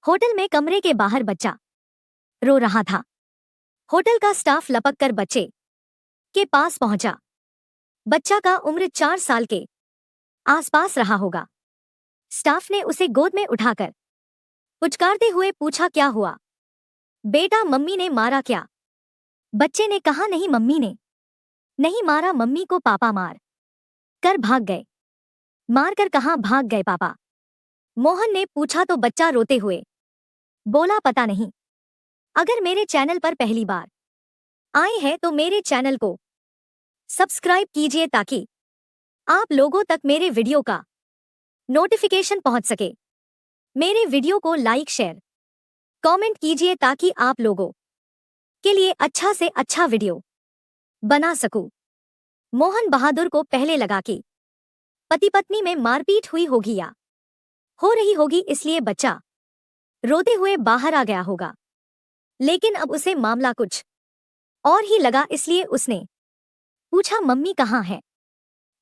Hotel में कमरे के बाहर बच्चा रो रहा था। होटल का स्टाफ लपक कर बच्चे के पास पहुंचा। बच्चा का उम्र 4 साल के आसपास रहा होगा। स्टाफ ने उसे गोद में उठाकर पुचकारते हुए पूछा, क्या हुआ बेटा, मम्मी ने मारा क्या? बच्चे ने कहा, नहीं मम्मी ने नहीं मारा, मम्मी को पापा मार कर भाग गए। मार कर कहाँ भाग गए पापा? मोहन ने पूछा तो बच्चा रोते हुए बोला, पता नहीं। अगर मेरे चैनल पर पहली बार आए हैं तो मेरे चैनल को सब्सक्राइब कीजिए ताकि आप लोगों तक मेरे वीडियो का नोटिफिकेशन पहुंच सके। मेरे वीडियो को लाइक शेयर कमेंट कीजिए ताकि आप लोगों के लिए अच्छा से अच्छा वीडियो बना सकूं। मोहन बहादुर को पहले लगा कि पति पत्नी में मारपीट हुई होगी या हो रही होगी, इसलिए बच्चा रोते हुए बाहर आ गया होगा। लेकिन अब उसे मामला कुछ और ही लगा, इसलिए उसने पूछा, मम्मी कहाँ है?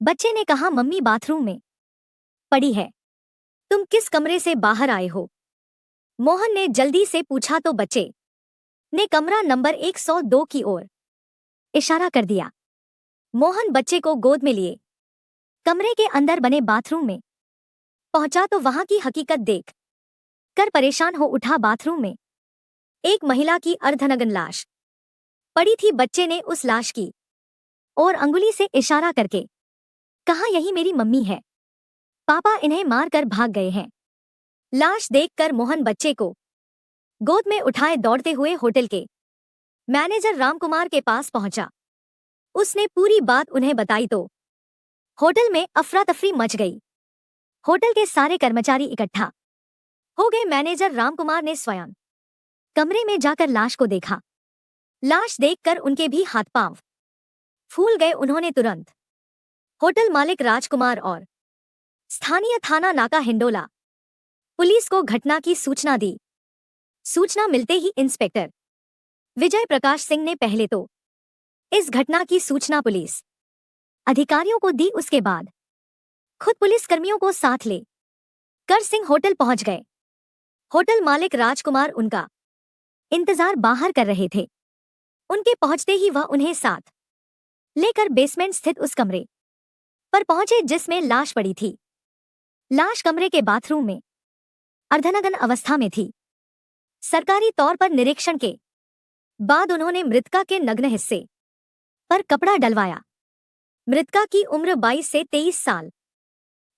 बच्चे ने कहा, मम्मी बाथरूम में पड़ी है। तुम किस कमरे से बाहर आए हो? मोहन ने जल्दी से पूछा तो बच्चे ने कमरा नंबर 102 की ओर इशारा कर दिया। मोहन बच्चे को गोद में लिए कमरे के अंदर बने बाथरूम में पहुंचा तो वहां की हकीकत देख कर परेशान हो उठा। बाथरूम में एक महिला की अर्धनग्न लाश पड़ी थी। बच्चे ने उस लाश की और अंगुली से इशारा करके कहा, यही मेरी मम्मी है, पापा इन्हें मार कर भाग गए हैं। लाश देखकर मोहन बच्चे को गोद में उठाए दौड़ते हुए होटल के मैनेजर रामकुमार के पास पहुंचा। उसने पूरी बात उन्हें बताई तो होटल में अफरा तफरी मच गई। होटल के सारे कर्मचारी इकट्ठा हो गए। मैनेजर रामकुमार ने स्वयं कमरे में जाकर लाश को देखा। लाश देखकर उनके भी हाथ पांव फूल गए। उन्होंने तुरंत होटल मालिक राजकुमार और स्थानीय थाना नाका हिंडोला पुलिस को घटना की सूचना दी। सूचना मिलते ही इंस्पेक्टर विजय प्रकाश सिंह ने पहले तो इस घटना की सूचना पुलिस अधिकारियों को दी। उसके बाद खुद पुलिस कर्मियों को साथ ले कर सिंह होटल पहुंच गए। होटल मालिक राजकुमार उनका इंतजार बाहर कर रहे थे। उनके पहुंचते ही वह उन्हें साथ लेकर बेसमेंट स्थित उस कमरे पर पहुंचे जिसमें लाश पड़ी थी। लाश कमरे के बाथरूम में अर्धनग्न अवस्था में थी। सरकारी तौर पर निरीक्षण के बाद उन्होंने मृतका के नग्न हिस्से पर कपड़ा डलवाया। मृतका की उम्र 22 से 23 साल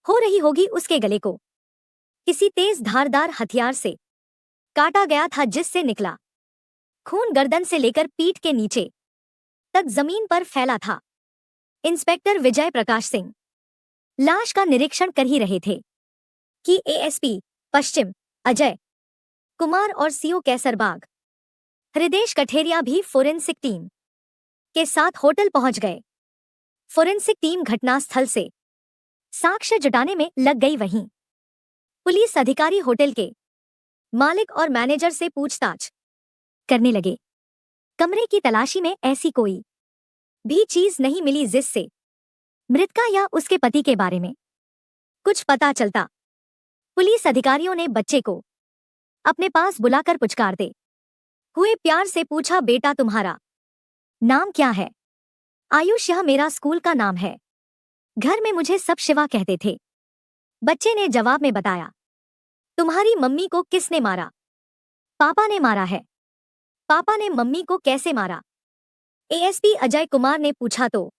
हो रही होगी। उसके गले को किसी तेज धारदार हथियार से काटा गया था, जिससे निकला खून गर्दन से लेकर पीठ के नीचे तक जमीन पर फैला था। इंस्पेक्टर विजय प्रकाश सिंह लाश का निरीक्षण कर ही रहे थे कि एएसपी पश्चिम अजय कुमार और सीओ कैसरबाग हृदेश कठेरिया भी फोरेंसिक टीम के साथ होटल पहुंच गए। फोरेंसिक टीम घटनास्थल से साक्ष्य जुटाने में लग गई। वहीं पुलिस अधिकारी होटल के मालिक और मैनेजर से पूछताछ करने लगे। कमरे की तलाशी में ऐसी कोई भी चीज नहीं मिली जिससे मृतका या उसके पति के बारे में कुछ पता चलता। पुलिस अधिकारियों ने बच्चे को अपने पास बुलाकर पुचकारते हुए प्यार से पूछा, बेटा तुम्हारा नाम क्या है? आयुष, यह मेरा स्कूल का नाम है। घर में मुझे सब शिवा कहते थे। बच्चे ने जवाब में बताया, तुम्हारी मम्मी को किसने मारा? पापा ने मारा है। पापा ने मम्मी को कैसे मारा? एएसपी अजय कुमार ने पूछा तो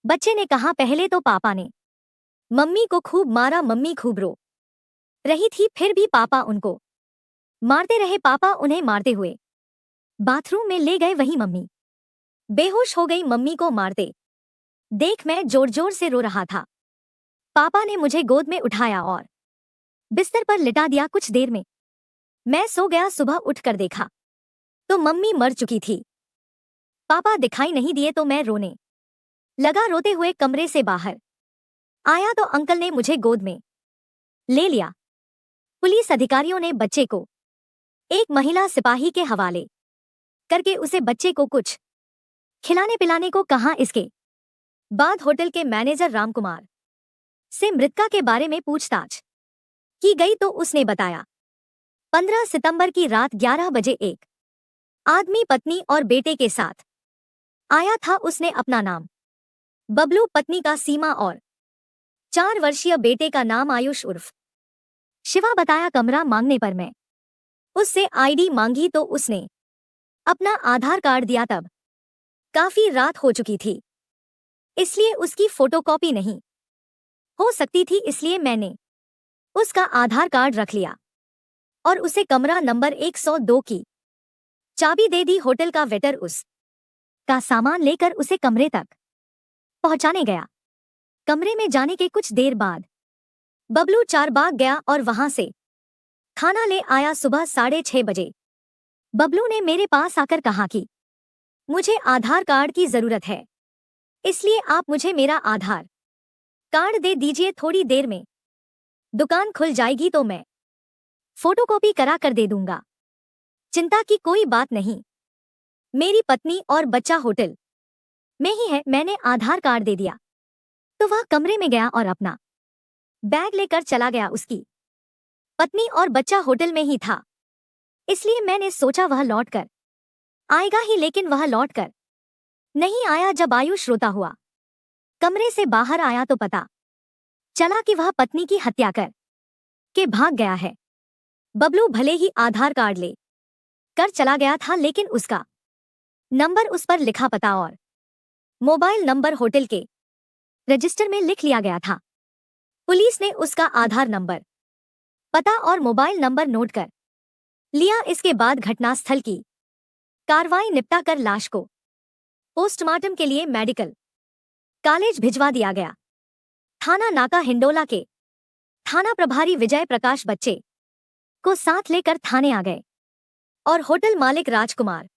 बच्चे ने कहा, पहले तो पापा ने मम्मी को खूब मारा। मम्मी खूब रो रही थी, फिर भी पापा उनको मारते रहे। पापा उन्हें मारते हुए बाथरूम में ले गए, वहीं मम्मी बेहोश हो गई। मम्मी को मारते देख मैं जोर जोर से रो रहा था। पापा ने मुझे गोद में उठाया और बिस्तर पर लिटा दिया। कुछ देर में मैं सो गया। सुबह उठकर देखा तो मम्मी मर चुकी थी। पापा दिखाई नहीं दिए तो मैं रोने लगा। रोते हुए कमरे से बाहर आया तो अंकल ने मुझे गोद में ले लिया। पुलिस अधिकारियों ने बच्चे को एक महिला सिपाही के हवाले करके उसे बच्चे को कुछ खिलाने पिलाने को कहा। इसके बाद होटल के मैनेजर रामकुमार से मृतका के बारे में पूछताछ की गई तो उसने बताया, 15 सितंबर की रात 11 बजे एक आदमी पत्नी और बेटे के साथ आया था। उसने अपना नाम बबलू, पत्नी का सीमा और 4 वर्षीय बेटे का नाम आयुष उर्फ शिवा बताया। कमरा मांगने पर मैं उससे आईडी मांगी तो उसने अपना आधार कार्ड दिया। तब काफी रात हो चुकी थी, इसलिए उसकी फोटोकॉपी नहीं हो सकती थी, इसलिए मैंने उसका आधार कार्ड रख लिया और उसे कमरा नंबर 102 की चाबी दे दी। होटल का वेटर उस का सामान लेकर उसे कमरे तक पहुंचाने गया। कमरे में जाने के कुछ देर बाद बबलू चारबाग गया और वहां से खाना ले आया। सुबह 6:30 बजे बबलू ने मेरे पास आकर कहा कि मुझे आधार कार्ड की जरूरत है, इसलिए आप मुझे मेरा आधार कार्ड दे दीजिए। थोड़ी देर में दुकान खुल जाएगी तो मैं फोटोकॉपी करा कर दे दूंगा। चिंता की कोई बात नहीं, मेरी पत्नी और बच्चा होटल में ही है। मैंने आधार कार्ड दे दिया तो वह कमरे में गया और अपना बैग लेकर चला गया। उसकी पत्नी और बच्चा होटल में ही था, इसलिए मैंने सोचा वह लौट कर आएगा ही, लेकिन वह लौट कर नहीं आया। जब आयुष रोता हुआ कमरे से बाहर आया तो पता चला कि वह पत्नी की हत्या कर के भाग गया है। बबलू भले ही आधार कार्ड ले कर चला गया था, लेकिन उसका नंबर, उस पर लिखा पता और मोबाइल नंबर होटल के रजिस्टर में लिख लिया गया था। पुलिस ने उसका आधार नंबर, पता और मोबाइल नंबर नोट कर लिया। इसके बाद घटनास्थल की कार्रवाई निपटा कर लाश को पोस्टमार्टम के लिए मेडिकल कॉलेज भिजवा दिया गया। थाना नाका हिंडोला के थाना प्रभारी विजय प्रकाश बच्चे को साथ लेकर थाने आ गए और होटल मालिक राजकुमार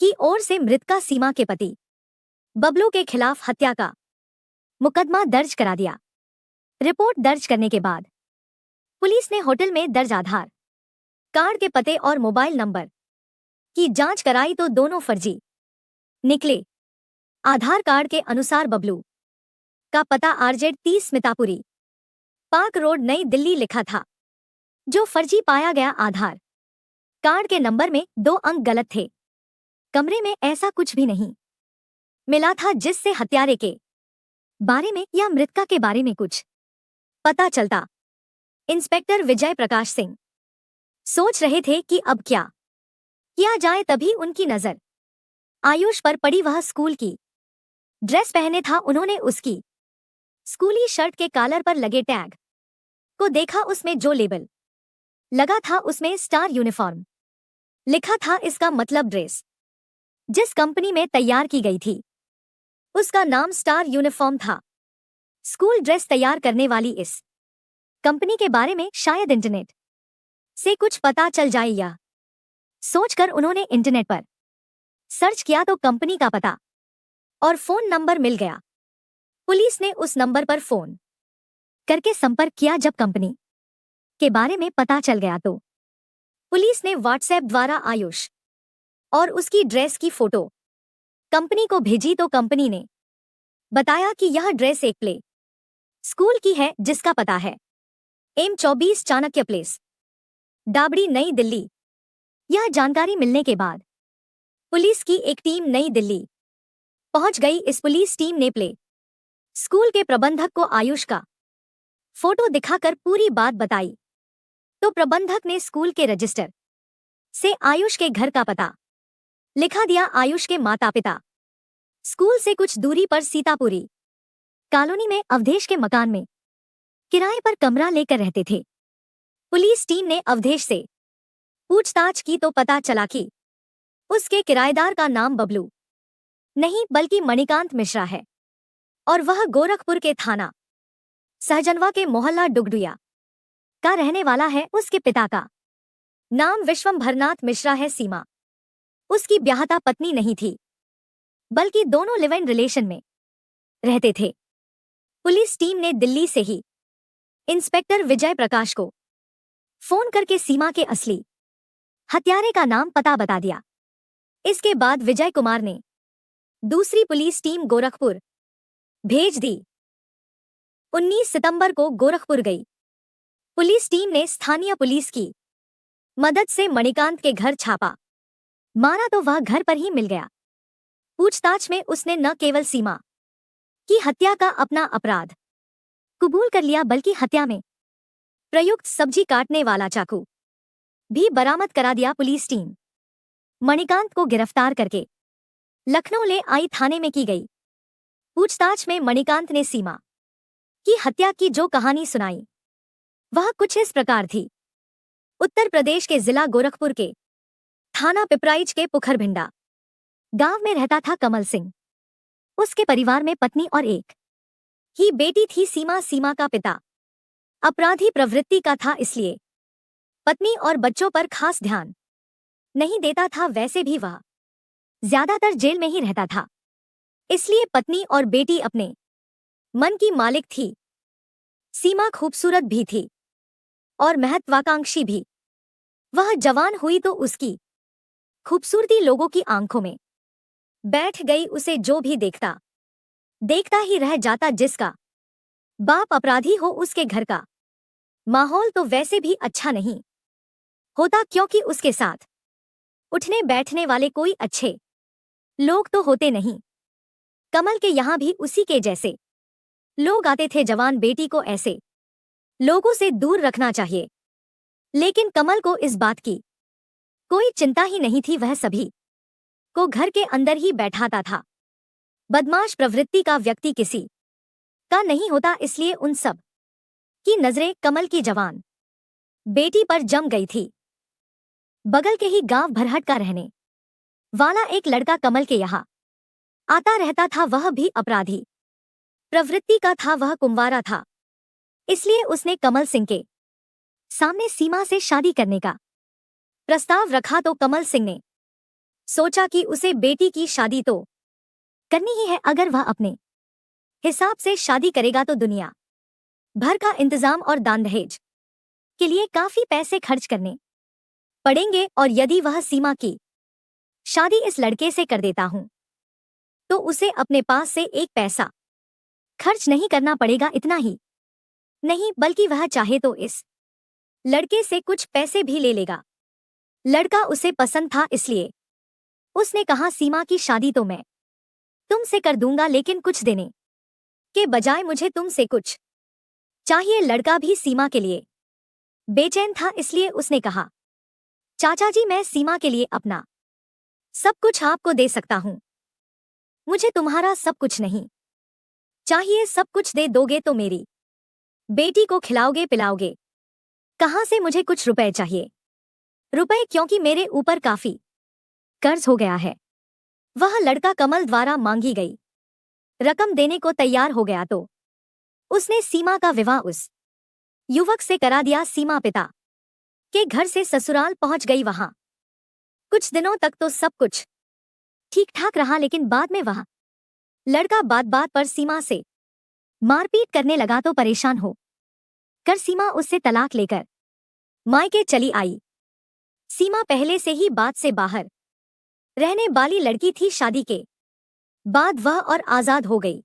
की ओर से मृतका सीमा के पति बबलू के खिलाफ हत्या का मुकदमा दर्ज करा दिया। रिपोर्ट दर्ज करने के बाद पुलिस ने होटल में दर्ज आधार कार्ड के पते और मोबाइल नंबर की जांच कराई तो दोनों फर्जी निकले। आधार कार्ड के अनुसार बबलू का पता RZ30 स्मितापुरी पार्क रोड, नई दिल्ली लिखा था, जो फर्जी पाया गया। आधार कार्ड के नंबर में 2 अंक गलत थे। कमरे में ऐसा कुछ भी नहीं मिला था जिससे हत्यारे के बारे में या मृतका के बारे में कुछ पता चलता। इंस्पेक्टर विजय प्रकाश सिंह सोच रहे थे कि अब क्या किया जाए, तभी उनकी नजर आयुष पर पड़ी। वह स्कूल की ड्रेस पहने था। उन्होंने उसकी स्कूली शर्ट के कॉलर पर लगे टैग को देखा। उसमें जो लेबल लगा था उसमें स्टार यूनिफॉर्म लिखा था। इसका मतलब ड्रेस जिस कंपनी में तैयार की गई थी उसका नाम स्टार यूनिफॉर्म था। स्कूल ड्रेस तैयार करने वाली इस कंपनी के बारे में शायद इंटरनेट से कुछ पता चल जाए, या सोचकर उन्होंने इंटरनेट पर सर्च किया तो कंपनी का पता और फोन नंबर मिल गया। पुलिस ने उस नंबर पर फोन करके संपर्क किया। जब कंपनी के बारे में पता चल गया तो पुलिस ने व्हाट्सएप द्वारा आयुष और उसकी ड्रेस की फोटो कंपनी को भेजी तो कंपनी ने बताया कि यह ड्रेस एक प्ले स्कूल की है जिसका पता है M24 चाणक्य प्लेस, डाबड़ी, नई दिल्ली। यह जानकारी मिलने के बाद पुलिस की एक टीम नई दिल्ली पहुंच गई। इस पुलिस टीम ने प्ले स्कूल के प्रबंधक को आयुष का फोटो दिखाकर पूरी बात बताई तो प्रबंधक ने स्कूल के रजिस्टर से आयुष के घर का पता लिखा दिया। आयुष के माता पिता स्कूल से कुछ दूरी पर सीतापुरी कॉलोनी में अवधेश के मकान में किराए पर कमरा लेकर रहते थे। पुलिस टीम ने अवधेश से पूछताछ की तो पता चला कि उसके किराएदार का नाम बबलू नहीं बल्कि मणिकांत मिश्रा है और वह गोरखपुर के थाना सहजनवा के मोहल्ला डुगडुया का रहने वाला है। उसके पिता का नाम विश्वंभरनाथ मिश्रा है। सीमा उसकी ब्याहता पत्नी नहीं थी, बल्कि दोनों लिव इन रिलेशन में रहते थे। पुलिस टीम ने दिल्ली से ही इंस्पेक्टर विजय प्रकाश को फोन करके सीमा के असली हत्यारे का नाम पता बता दिया। इसके बाद विजय कुमार ने दूसरी पुलिस टीम गोरखपुर भेज दी। 19 सितंबर को गोरखपुर गई पुलिस टीम ने स्थानीय पुलिस की मदद से मणिकांत के घर छापा मारा तो वह घर पर ही मिल गया। पूछताछ में उसने न केवल सीमा की हत्या का अपना अपराध कबूल कर लिया बल्कि हत्या में प्रयुक्त सब्जी काटने वाला चाकू भी बरामद करा दिया। पुलिस टीम मणिकांत को गिरफ्तार करके लखनऊ ले आई। थाने में की गई पूछताछ में मणिकांत ने सीमा की हत्या की जो कहानी सुनाई वह कुछ इस प्रकार थी। उत्तर प्रदेश के जिला गोरखपुर के थाना पिपराइच के पुखरभिंडा गांव में रहता था कमल सिंह। उसके परिवार में पत्नी और एक ही बेटी थी सीमा। सीमा का पिता अपराधी प्रवृत्ति का था, इसलिए पत्नी और बच्चों पर खास ध्यान नहीं देता था। वैसे भी वह ज्यादातर जेल में ही रहता था, इसलिए पत्नी और बेटी अपने मन की मालिक थी। सीमा खूबसूरत भी थी और महत्वाकांक्षी भी। वह जवान हुई तो उसकी खूबसूरती लोगों की आंखों में बैठ गई। उसे जो भी देखता ही रह जाता। जिसका बाप अपराधी हो उसके घर का माहौल तो वैसे भी अच्छा नहीं होता, क्योंकि उसके साथ उठने बैठने वाले कोई अच्छे लोग तो होते नहीं। कमल के यहां भी उसी के जैसे लोग आते थे। जवान बेटी को ऐसे लोगों से दूर रखना चाहिए, लेकिन कमल को इस बात की कोई चिंता ही नहीं थी। वह सभी को घर के अंदर ही बैठाता था। बदमाश प्रवृत्ति का व्यक्ति किसी का नहीं होता, इसलिए उन सब की नजरें कमल की जवान बेटी पर जम गई थी। बगल के ही गांव भरहट का रहने वाला एक लड़का कमल के यहाँ आता रहता था। वह भी अपराधी प्रवृत्ति का था। वह कुंवारा था, इसलिए उसने कमल सिंह के सामने सीमा से शादी करने का प्रस्ताव रखा। तो कमल सिंह ने सोचा कि उसे बेटी की शादी तो करनी ही है। अगर वह अपने हिसाब से शादी करेगा तो दुनिया भर का इंतजाम और दान दहेज के लिए काफी पैसे खर्च करने पड़ेंगे, और यदि वह सीमा की शादी इस लड़के से कर देता हूं तो उसे अपने पास से एक पैसा खर्च नहीं करना पड़ेगा। इतना ही नहीं, बल्कि वह चाहे तो इस लड़के से कुछ पैसे भी ले लेगा। लड़का उसे पसंद था, इसलिए उसने कहा सीमा की शादी तो मैं तुमसे कर दूंगा, लेकिन कुछ देने के बजाय मुझे तुमसे कुछ चाहिए। लड़का भी सीमा के लिए बेचैन था, इसलिए उसने कहा चाचा जी, मैं सीमा के लिए अपना सब कुछ आपको दे सकता हूं। मुझे तुम्हारा सब कुछ नहीं चाहिए। सब कुछ दे दोगे तो मेरी बेटी को खिलाओगे पिलाओगे कहां से? मुझे कुछ रुपए चाहिए। रुपए? क्योंकि मेरे ऊपर काफी कर्ज हो गया है। वह लड़का कमल द्वारा मांगी गई रकम देने को तैयार हो गया तो उसने सीमा का विवाह उस युवक से करा दिया। सीमा पिता के घर से ससुराल पहुंच गई। वहां कुछ दिनों तक तो सब कुछ ठीक ठाक रहा, लेकिन बाद में वह लड़का बात बात पर सीमा से मारपीट करने लगा। तो परेशान हो कर सीमा उससे तलाक लेकर मायके चली आई। सीमा पहले से ही बात से बाहर रहने वाली लड़की थी। शादी के बाद वह और आजाद हो गई।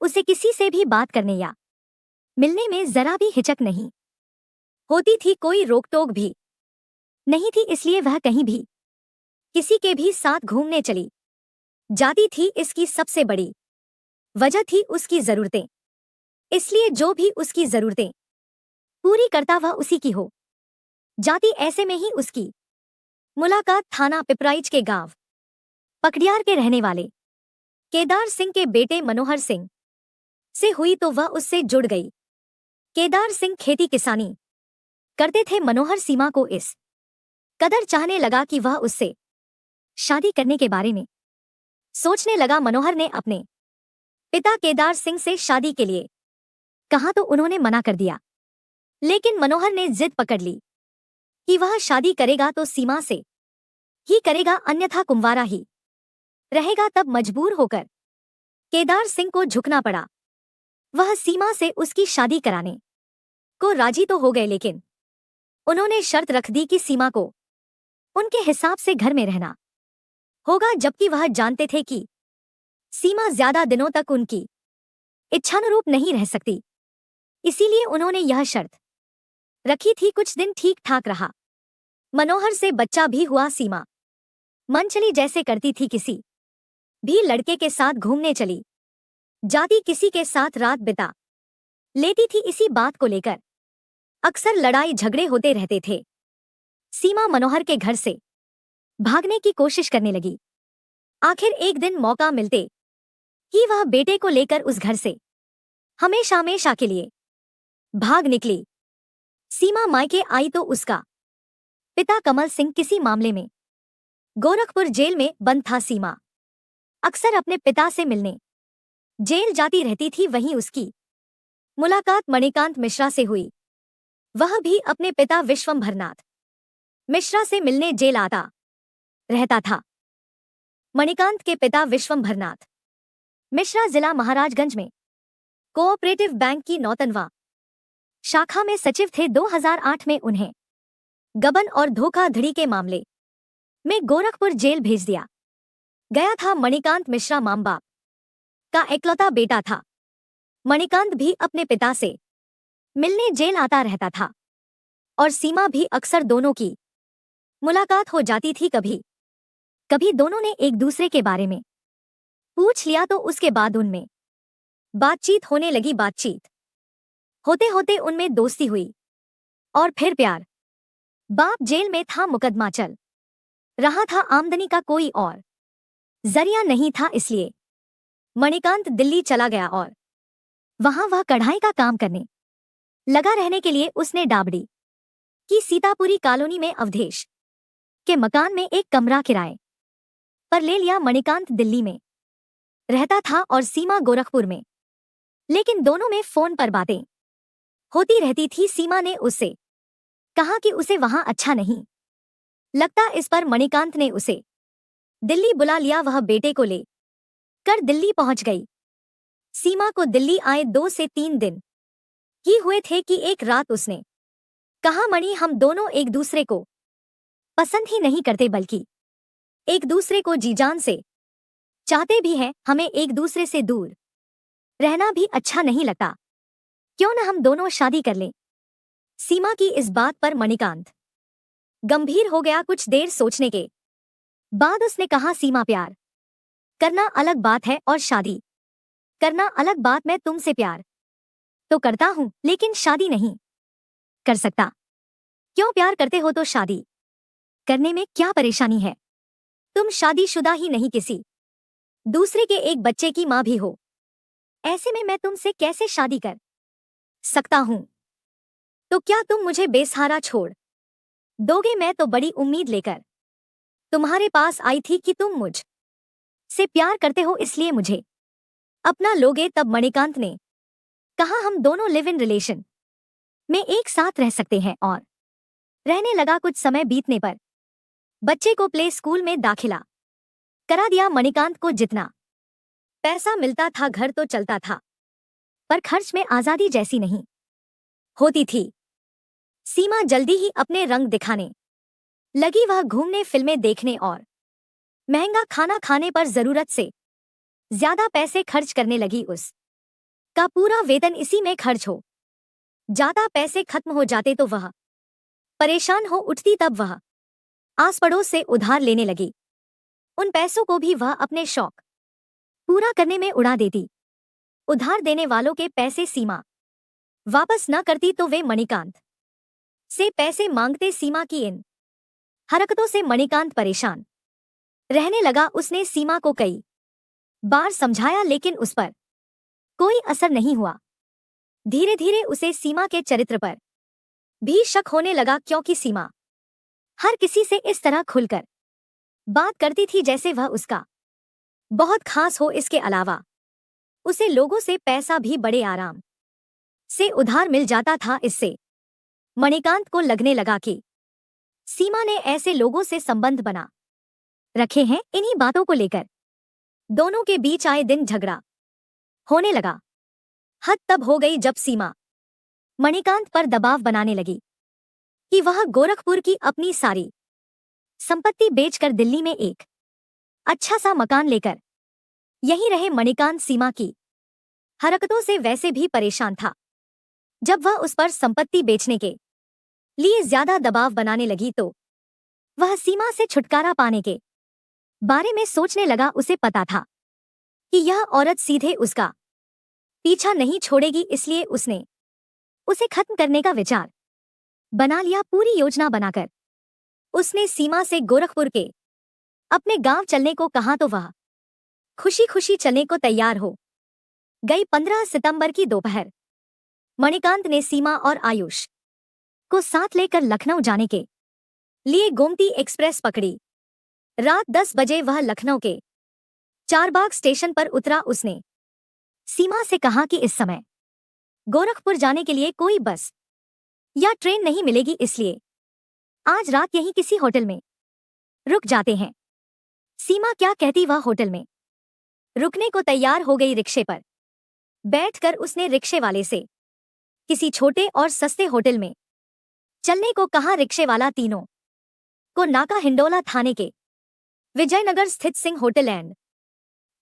उसे किसी से भी बात करने या मिलने में जरा भी हिचक नहीं होती थी, कोई रोक टोक भी नहीं थी, इसलिए वह कहीं भी किसी के भी साथ घूमने चली जाती थी। इसकी सबसे बड़ी वजह थी उसकी जरूरतें, इसलिए जो भी उसकी जरूरतें पूरी करता वह उसी की हो जाती। ऐसे में ही उसकी मुलाकात थाना पिपराइच के गांव पकड़ियार के रहने वाले केदार सिंह के बेटे मनोहर सिंह से हुई, तो वह उससे जुड़ गई। केदार सिंह खेती किसानी करते थे। मनोहर सीमा को इस कदर चाहने लगा कि वह उससे शादी करने के बारे में सोचने लगा। मनोहर ने अपने पिता केदार सिंह से शादी के लिए कहा तो उन्होंने मना कर दिया, लेकिन मनोहर ने जिद पकड़ ली कि वह शादी करेगा तो सीमा से ही करेगा, अन्यथा कुंवारा ही रहेगा। तब मजबूर होकर केदार सिंह को झुकना पड़ा। वह सीमा से उसकी शादी कराने को राजी तो हो गए, लेकिन उन्होंने शर्त रख दी कि सीमा को उनके हिसाब से घर में रहना होगा, जबकि वह जानते थे कि सीमा ज्यादा दिनों तक उनकी इच्छानुरूप नहीं रह सकती। इसीलिए उन्होंने यह शर्त रखी थी। कुछ दिन ठीक ठाक रहा, मनोहर से बच्चा भी हुआ। सीमा मन चली जैसे करती थी किसी भी लड़के के साथ घूमने चली जाती, किसी के साथ रात बिता लेती थी। इसी बात को लेकर अक्सर लड़ाई झगड़े होते रहते थे। सीमा मनोहर के घर से भागने की कोशिश करने लगी। आखिर एक दिन मौका मिलते ही वह बेटे को लेकर उस घर से हमेशा हमेशा के लिए भाग निकली। सीमा मायके आई तो उसका पिता कमल सिंह किसी मामले में गोरखपुर जेल में बंद था। सीमा अक्सर अपने पिता से मिलने जेल जाती रहती थी। वहीं उसकी मुलाकात मणिकांत मिश्रा से हुई। वह भी अपने पिता विश्वंभरनाथ मिश्रा से मिलने जेल आता रहता था। मणिकांत के पिता विश्वंभरनाथ मिश्रा जिला महाराजगंज में कोऑपरेटिव बैंक की नौतनवा शाखा में सचिव थे। 2008 में उन्हें गबन और धोखाधड़ी के मामले में गोरखपुर जेल भेज दिया गया था। मणिकांत मिश्रा मां बाप का इकलौता बेटा था। मणिकांत भी अपने पिता से मिलने जेल आता रहता था और सीमा भी अक्सर दोनों की मुलाकात हो जाती थी। कभी कभी दोनों ने एक दूसरे के बारे में पूछ लिया तो उसके बाद उनमें बातचीत होने लगी। बातचीत होते होते उनमें दोस्ती हुई और फिर प्यार। बाप जेल में था, मुकदमा चल रहा था, आमदनी का कोई और जरिया नहीं था, इसलिए मणिकांत दिल्ली चला गया और वहां वह कढ़ाई का काम करने लगा। रहने के लिए उसने डाबड़ी की सीतापुरी कॉलोनी में अवधेश के मकान में एक कमरा किराए पर ले लिया। मणिकांत दिल्ली में रहता था और सीमा गोरखपुर में, लेकिन दोनों में फोन पर बातें होती रहती थी। सीमा ने उससे कहा कि उसे वहां अच्छा नहीं लगता। इस पर मणिकांत ने उसे दिल्ली बुला लिया। वह बेटे को ले कर दिल्ली पहुंच गई। सीमा को दिल्ली आए 2 से 3 दिन ही हुए थे कि एक रात उसने कहा, मणि, हम दोनों एक दूसरे को पसंद ही नहीं करते, बल्कि एक दूसरे को जी जान से चाहते भी हैं। हमें एक दूसरे से दूर रहना भी अच्छा नहीं लगता। क्यों न हम दोनों शादी कर लें। सीमा की इस बात पर मणिकांत गंभीर हो गया। कुछ देर सोचने के बाद उसने कहा, सीमा, प्यार करना अलग बात है और शादी करना अलग बात। मैं तुमसे प्यार तो करता हूं, लेकिन शादी नहीं कर सकता। क्यों? प्यार करते हो तो शादी करने में क्या परेशानी है? तुम शादीशुदा ही नहीं, किसी दूसरे के एक बच्चे की मां भी हो। ऐसे में मैं तुमसे कैसे शादी कर सकता हूं? तो क्या तुम मुझे बेसहारा छोड़ दोगे? मैं तो बड़ी उम्मीद लेकर तुम्हारे पास आई थी कि तुम मुझ से प्यार करते हो, इसलिए मुझे अपना लोगे। तब मणिकांत ने कहा, हम दोनों लिव इन रिलेशन में एक साथ रह सकते हैं और रहने लगा। कुछ समय बीतने पर बच्चे को प्ले स्कूल में दाखिला करा दिया। मणिकांत को जितना पैसा मिलता था घर तो चलता था, पर खर्च में आजादी जैसी नहीं होती थी। सीमा जल्दी ही अपने रंग दिखाने लगी। वह घूमने, फिल्में देखने और महंगा खाना खाने पर जरूरत से ज्यादा पैसे खर्च करने लगी। उस का पूरा वेतन इसी में खर्च हो जाता। पैसे खत्म हो जाते तो वह परेशान हो उठती। तब वह आस पड़ोस से उधार लेने लगी। उन पैसों को भी वह अपने शौक पूरा करने में उड़ा देती। उधार देने वालों के पैसे सीमा वापस न करती तो वे मणिकांत से पैसे मांगते। सीमा की इन हरकतों से मणिकांत परेशान रहने लगा। उसने सीमा को कई बार समझाया, लेकिन उस पर कोई असर नहीं हुआ। धीरे धीरे उसे सीमा के चरित्र पर भी शक होने लगा, क्योंकि सीमा हर किसी से इस तरह खुलकर बात करती थी जैसे वह उसका बहुत खास हो। इसके अलावा उसे लोगों से पैसा भी बड़े आराम से उधार मिल जाता था। इससे मणिकांत को लगने लगा कि सीमा ने ऐसे लोगों से संबंध बना रखे हैं। इन्हीं बातों को लेकर दोनों के बीच आए दिन झगड़ा होने लगा। हद तब हो गई जब सीमा मणिकांत पर दबाव बनाने लगी कि वह गोरखपुर की अपनी सारी संपत्ति बेचकर दिल्ली में एक अच्छा सा मकान लेकर यहीं रहे। मणिकांत सीमा की हरकतों से वैसे भी परेशान था। जब वह उस पर संपत्ति बेचने के लिए ज्यादा दबाव बनाने लगी तो वह सीमा से छुटकारा पाने के बारे में सोचने लगा। उसे पता था कि यह औरत सीधे उसका पीछा नहीं छोड़ेगी, इसलिए उसने उसे खत्म करने का विचार बना लिया। पूरी योजना बनाकर उसने सीमा से गोरखपुर के अपने गांव चलने को कहा तो वह खुशी खुशी चलने को तैयार हो गई। 15 सितंबर की दोपहर मणिकांत ने सीमा और आयुष को साथ लेकर लखनऊ जाने के लिए गोमती एक्सप्रेस पकड़ी। रात 10 बजे वह लखनऊ के चारबाग स्टेशन पर उतरा। उसने सीमा से कहा कि इस समय गोरखपुर जाने के लिए कोई बस या ट्रेन नहीं मिलेगी, इसलिए आज रात यहीं किसी होटल में रुक जाते हैं। सीमा क्या कहती, वह होटल में रुकने को तैयार हो गई। रिक्शे पर बैठकर उसने रिक्शे वाले से किसी छोटे और सस्ते होटल में चलने को कहा। रिक्शे वाला तीनों को नाका हिंडोला थाने के विजयनगर स्थित सिंह होटल एंड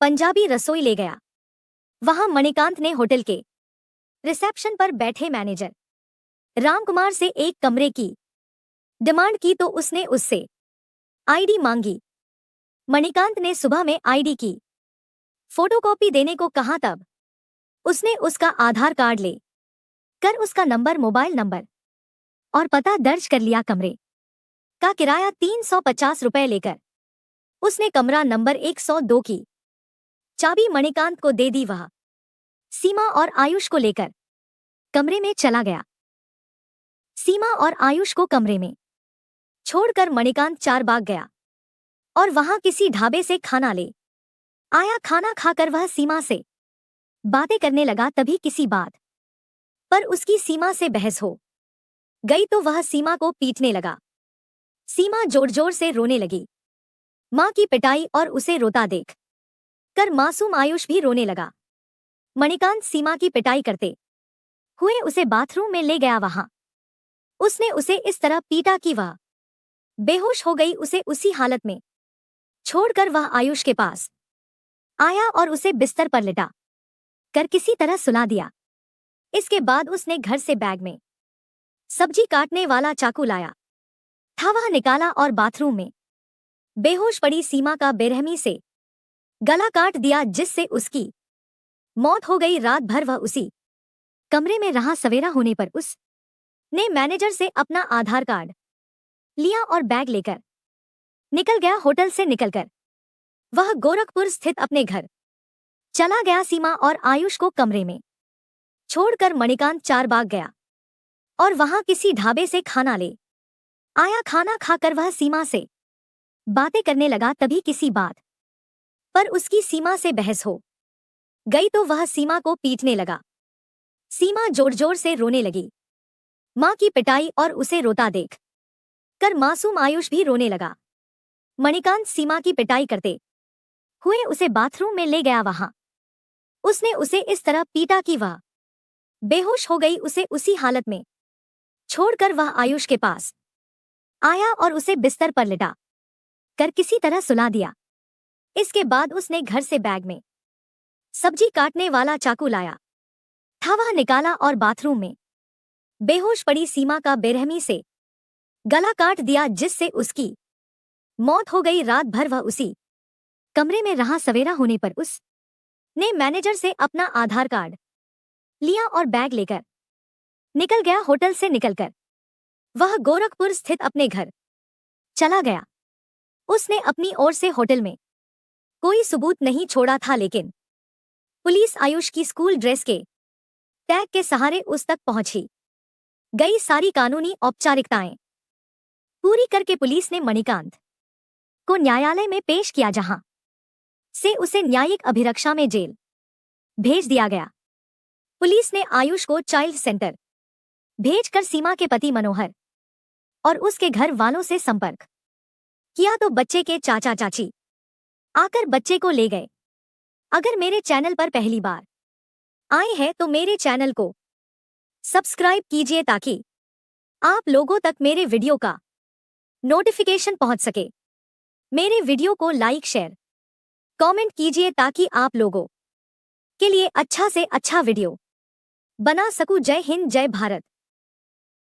पंजाबी रसोई ले गया। वहां मणिकांत ने होटल के रिसेप्शन पर बैठे मैनेजर रामकुमार से एक कमरे की डिमांड की तो उसने उससे आईडी मांगी। मणिकांत ने सुबह में आईडी की फोटोकॉपी देने को कहा। तब उसने उसका आधार कार्ड ले कर उसका नंबर, मोबाइल नंबर और पता दर्ज कर लिया। कमरे का किराया 350 रुपए लेकर उसने कमरा नंबर 102 की चाबी मणिकांत को दे दी। वह सीमा और आयुष को लेकर कमरे में चला गया। सीमा और आयुष को कमरे में छोड़कर मणिकांत चारबाग गया और वहां किसी ढाबे से खाना ले आया। खाना खाकर वह सीमा से बातें करने लगा। तभी किसी बात पर उसकी सीमा से बहस हो गई तो वह सीमा को पीटने लगा। सीमा जोर जोर से रोने लगी। मां की पिटाई और उसे रोता देख कर मासूम आयुष भी रोने लगा। मणिकांत सीमा की पिटाई करते हुए उसे बाथरूम में ले गया। वहां उसने उसे इस तरह पीटा कि वह बेहोश हो गई। उसे उसी हालत में छोड़कर वह आयुष के पास आया और उसे बिस्तर पर लिटा कर किसी तरह सुला दिया। इसके बाद उसने घर से बैग में सब्जी काटने वाला चाकू लाया था, वह निकाला और बाथरूम में बेहोश पड़ी सीमा का बेरहमी से गला काट दिया, जिससे उसकी मौत हो गई। रात भर वह उसी कमरे में रहा। सवेरा होने पर उसने मैनेजर से अपना आधार कार्ड लिया और बैग लेकर निकल गया। होटल से निकलकर वह गोरखपुर स्थित अपने घर चला गया। सीमा और आयुष को कमरे में छोड़कर मणिकांत चारबाग गया और वहां किसी ढाबे से खाना ले आया। खाना खाकर वह सीमा से बातें करने लगा। तभी किसी बात पर उसकी सीमा से बहस हो गई तो वह सीमा को पीटने लगा। सीमा जोर जोर से रोने लगी। मां की पिटाई और उसे रोता देख कर मासूम आयुष भी रोने लगा। मणिकांत सीमा की पिटाई करते हुए उसे बाथरूम में ले गया। वहां उसने उसे इस तरह पीटा कि वह बेहोश हो गई। उसे उसी हालत में छोड़कर वह आयुष के पास आया और उसे बिस्तर पर लिटा कर किसी तरह सुला दिया। इसके बाद उसने घर से बैग में सब्जी काटने वाला चाकू लाया था, वह निकाला और बाथरूम में बेहोश पड़ी सीमा का बेरहमी से गला काट दिया, जिससे उसकी मौत हो गई। रात भर वह उसी कमरे में रहा। सवेरा होने पर उसने मैनेजर से अपना आधार कार्ड लिया और बैग लेकर निकल गया। होटल से निकलकर वह गोरखपुर स्थित अपने घर चला गया। उसने अपनी ओर से होटल में कोई सबूत नहीं छोड़ा था, लेकिन पुलिस आयुष की स्कूल ड्रेस के टैग के सहारे उस तक पहुंची गई। सारी कानूनी औपचारिकताएं पूरी करके पुलिस ने मणिकांत को न्यायालय में पेश किया, जहां से उसे न्यायिक अभिरक्षा में जेल भेज दिया गया। पुलिस ने आयुष को चाइल्ड सेंटर भेजकर सीमा के पति मनोहर और उसके घर वालों से संपर्क किया तो बच्चे के चाचा चाची आकर बच्चे को ले गए। अगर मेरे चैनल पर पहली बार आए हैं तो मेरे चैनल को सब्सक्राइब कीजिए ताकि आप लोगों तक मेरे वीडियो का नोटिफिकेशन पहुंच सके। मेरे वीडियो को लाइक, शेयर, कमेंट कीजिए ताकि आप लोगों के लिए अच्छा से अच्छा वीडियो बना सकूं। जय हिंद, जय भारत।